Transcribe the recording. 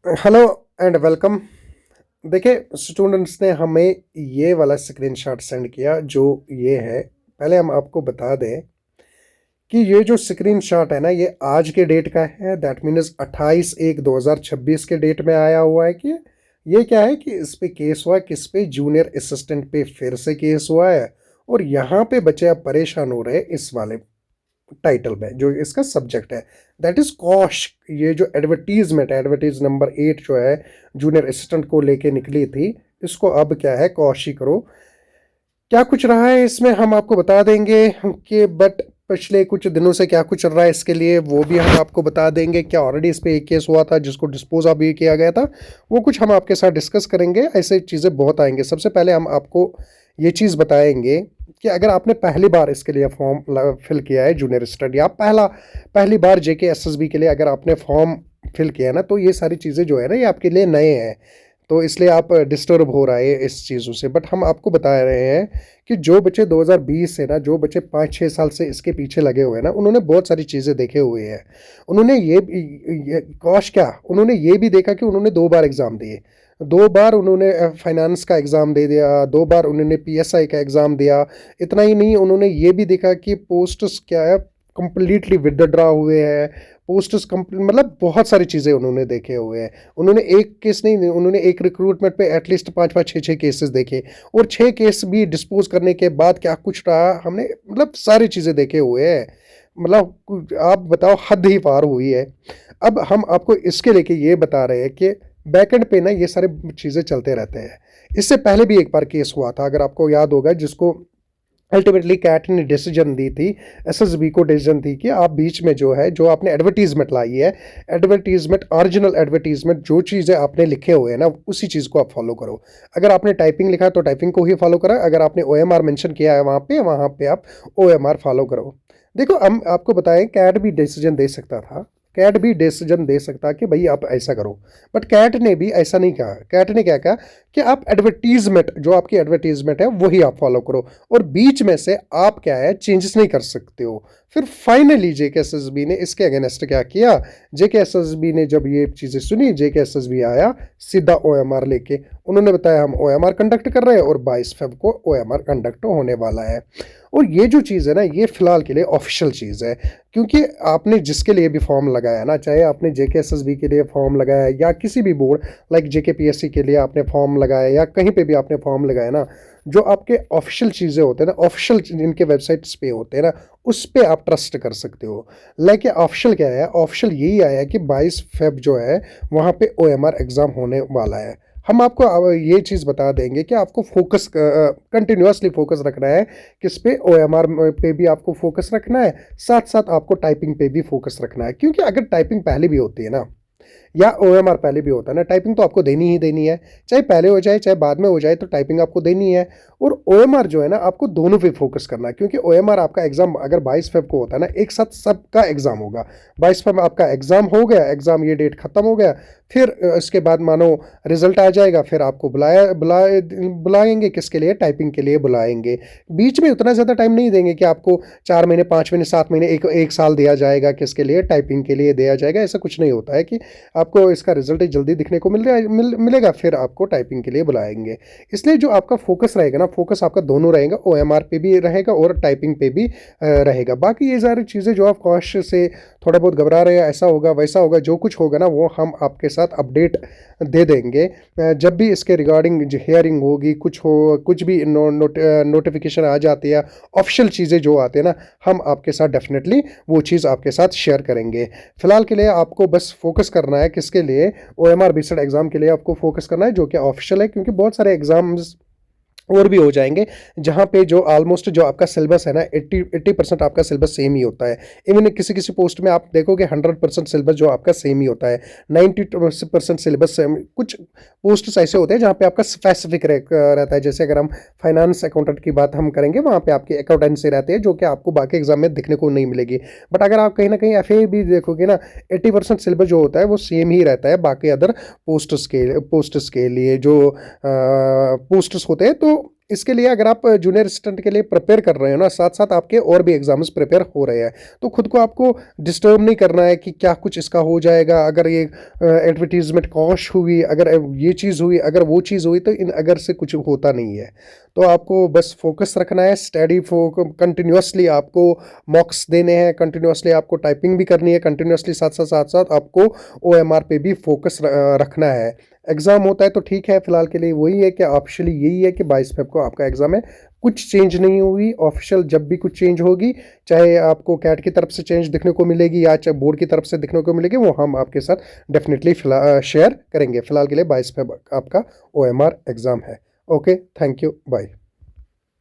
Hello and welcome. देखिए, students ने हमें ये वाला स्क्रीनशॉट सेंड किया जो ये है। पहले हम आपको बता दें कि ये जो स्क्रीनशॉट है ना, ये आज के डेट का है। दैट मीन्स 28/1/2026 के डेट में आया हुआ है कि ये क्या है कि इस पे केस हुआ है, किस पे, जूनियर असिस्टेंट पे फिर से केस हुआ है। और यहाँ पे बच्चे अब परेशान हो रहे हैं इस वाले टाइटल में जो इसका सब्जेक्ट है, दैट इज कॉश। ये जो एडवर्टीजमेंट है, एडवर्टीज नंबर 8 जो है जूनियर असिस्टेंट को लेके निकली थी, इसको अब क्या है, कॉश ही करो। क्या कुछ रहा है इसमें हम आपको बता देंगे कि बट पिछले कुछ दिनों से क्या कुछ चल रहा है इसके लिए वो भी हम आपको बता देंगे। क्या ऑलरेडी इस पे एक केस हुआ था जिसको डिस्पोज अभी किया गया था, वो कुछ हम आपके साथ डिस्कस करेंगे। ऐसे चीज़ें बहुत आएंगे। सबसे पहले हम आपको ये चीज़ बताएंगे कि अगर आपने पहली बार इसके लिए फॉर्म फिल किया है जूनियर स्टडी, आप पहली बार JKSSB के लिए अगर आपने फॉर्म फिल किया है ना, तो ये सारी चीज़ें जो है ना, ये आपके लिए नए हैं। तो इसलिए आप डिस्टर्ब हो रहा है इस चीज़ों से। बट हम आपको बता रहे हैं कि जो बच्चे 2020 से ना, जो बच्चे 5-6 साल से इसके पीछे लगे हुए हैं ना, उन्होंने बहुत सारी चीज़ें देखे हुए हैं। उन्होंने कौश क्या, उन्होंने ये भी देखा कि उन्होंने 2 बार एग्ज़ाम दिए। 2 बार उन्होंने फाइनेंस का एग्ज़ाम दे दिया, 2 बार उन्होंने PSI का एग्ज़ाम दिया। इतना ही नहीं, उन्होंने ये भी देखा कि पोस्ट्स क्या है, कंप्लीटली विदड्रॉ हुए हैं। पोस्ट्स कंप्लीट, मतलब बहुत सारी चीज़ें उन्होंने देखे हुए हैं। उन्होंने एक केस नहीं, उन्होंने एक रिक्रूटमेंट पे एटलीस्ट 5-5 6-6 केसेस देखे। और 6 केस भी डिस्पोज करने के बाद क्या कुछ रहा, हमने मतलब सारी चीज़ें देखे हुए हैं। मतलब आप बताओ, हद ही पार हुई है। अब हम आपको इसके लेके ये बता रहे हैं कि बैकएंड पे ना ये सारे चीज़ें चलते रहते हैं। इससे पहले भी एक बार केस हुआ था, अगर आपको याद होगा, जिसको अल्टीमेटली कैट ने डिसीजन दी थी, SSB को डिसीजन दी कि आप बीच में जो है, जो आपने एडवर्टीजमेंट लाई है, एडवर्टीजमेंट, ओरिजिनल एडवर्टीजमेंट, जो चीज़ें आपने लिखे हुए हैं ना, उसी चीज़ को आप फॉलो करो। अगर आपने टाइपिंग लिखा है तो टाइपिंग को ही फॉलो करो। अगर आपने OMR मेंशन किया है वहाँ पे आप OMR फॉलो करो। देखो, हम आपको बताएं, कैट भी डिसीजन दे सकता था। कैट भी डिसीजन दे सकता कि भाई आप ऐसा करो। बट कैट ने भी ऐसा नहीं कहा। कैट ने क्या कहा कि आप एडवर्टीजमेंट, जो आपकी एडवर्टीजमेंट है वही आप फॉलो करो, और बीच में से आप क्या है, चेंजेस नहीं कर सकते हो। फिर फाइनली JKSSB ने इसके अगेंस्ट क्या किया, JKSSB ने जब ये चीज़ें सुनी, JKSSB आया सीधा OMR लेके। उन्होंने बताया हम OMR कंडक्ट कर रहे हैं और 22 फेब को OMR कंडक्ट होने वाला है। और ये जो चीज़ है ना, ये फिलहाल के लिए ऑफिशियल चीज़ है। क्योंकि आपने जिसके लिए भी फॉर्म लगाया ना, चाहे आपने JKSSB के लिए फॉर्म लगाया या किसी भी बोर्ड लाइक JKPSC के लिए आपने फॉर्म लगाया या कहीं पे भी आपने फॉर्म लगाया ना, जो आपके ऑफिशियल चीज़ें होते हैं ना, ऑफिशियल इनके वेबसाइट्स पे होते हैं ना, उस पे आप ट्रस्ट कर सकते हो। लेकिन ऑफिशियल क्या है, ऑफिशियल यही आया है कि 22 फेब जो है वहाँ पे OMR एग्ज़ाम होने वाला है। हम आपको अब ये चीज़ बता देंगे कि आपको फोकस, कंटिन्यूसली फोकस रखना है। किस पे, OMR पे भी आपको फोकस रखना है, साथ साथ आपको टाइपिंग पे भी फोकस रखना है। क्योंकि अगर टाइपिंग पहले भी होती है ना, या OMR पहले भी होता है ना, टाइपिंग तो आपको देनी ही देनी है। चाहे पहले हो जाए चाहे बाद में हो जाए, तो टाइपिंग आपको देनी है। और OMR जो है ना, आपको दोनों पे फोकस करना है। क्योंकि OMR आपका एग्जाम अगर 22 फेब को होता है ना, एक साथ सबका एग्जाम होगा। 22 फेब आपका एग्जाम हो गया, एग्जाम ये डेट खत्म हो गया। फिर इसके बाद मानो रिजल्ट आ जाएगा, फिर आपको बुलाएंगे किसके लिए, टाइपिंग के लिए बुलाएंगे। बीच में उतना ज़्यादा टाइम नहीं देंगे कि आपको 4 महीने, 5 महीने, 7 महीने, एक साल दिया जाएगा किसके लिए, टाइपिंग के लिए दिया जाएगा। ऐसा कुछ नहीं होता है कि आपको इसका रिजल्ट जल्दी दिखने को मिलेगा फिर आपको टाइपिंग के लिए बुलाएंगे। इसलिए जो आपका फोकस रहेगा ना, फोकस आपका दोनों रहेगा, OMR पे भी रहेगा और टाइपिंग पे भी रहेगा। बाकी ये सारी चीज़ें जो आप कॉश से थोड़ा बहुत घबरा रहे हैं, ऐसा होगा वैसा होगा, जो कुछ होगा ना वो हम आपके साथ अपडेट दे देंगे। जब भी इसके रिगार्डिंग हियरिंग होगी, कुछ हो, कुछ भी नोटिफिकेशन आ जाती है, ऑफिशियल चीज़ें जो आते हैं ना, हम आपके साथ डेफिनेटली वो चीज़ आपके साथ शेयर करेंगे। फिलहाल के लिए आपको बस फोकस करना है किसके लिए, OMR बेस्ड एग्जाम के लिए आपको फोकस करना है, जो कि ऑफिशियल है। क्योंकि बहुत सारे एग्जाम्स और भी हो जाएंगे जहाँ पे जो ऑलमोस्ट जो आपका सिलेबस है ना, 80% आपका सिलेबस सेम ही होता है। इवन किसी किसी पोस्ट में आप देखोगे 100% सिलेबस जो आपका सेम ही होता है। 90% सिलेबस सेम। कुछ पोस्ट ऐसे होते हैं जहाँ पे आपका स्पेसिफिक रहता है। जैसे अगर हम फाइनेंस अकाउंटेंट की बात हम करेंगे, वहाँ पे आपकी अकाउंटेंसी रहती है, जो कि आपको बाकी एग्जाम में दिखने को नहीं मिलेगी। बट अगर आप कहीं ना कहीं FA भी देखोगे ना, 80% सिलेबस जो होता है वो सेम ही रहता है बाकी अदर पोस्ट्स के लिए। जो पोस्ट्स होते हैं, तो इसके लिए अगर आप जूनियर असिस्टेंट के लिए प्रिपेयर कर रहे हो ना, साथ साथ आपके और भी एग्जाम्स प्रिपेयर हो रहे हैं, तो खुद को आपको डिस्टर्ब नहीं करना है कि क्या कुछ इसका हो जाएगा, अगर ये एडवर्टीजमेंट कॉश हुई, अगर ये चीज़ हुई, अगर वो चीज़ हुई, तो इन अगर से कुछ होता नहीं है। तो आपको बस फोकस रखना है, स्टडी कंटिन्यूसली आपको मॉक्स देने हैं, कंटिन्यूसली आपको टाइपिंग भी करनी है, कंटिन्यूसली साथ साथ आपको OMR पे भी फोकस रखना है। एग्ज़ाम होता है तो ठीक है, फिलहाल के लिए वही है कि ऑफिशियली यही है कि 22 फेब को आपका एग्ज़ाम है। कुछ चेंज नहीं होगी ऑफिशियल, जब भी कुछ चेंज होगी, चाहे आपको कैट की तरफ से चेंज दिखने को मिलेगी या चाहे बोर्ड की तरफ से दिखने को मिलेगी, वो हम आपके साथ डेफिनेटली शेयर करेंगे। फिलहाल के लिए 22 फेब आपका OMR एग्ज़ाम है। Okay, thank you, bye.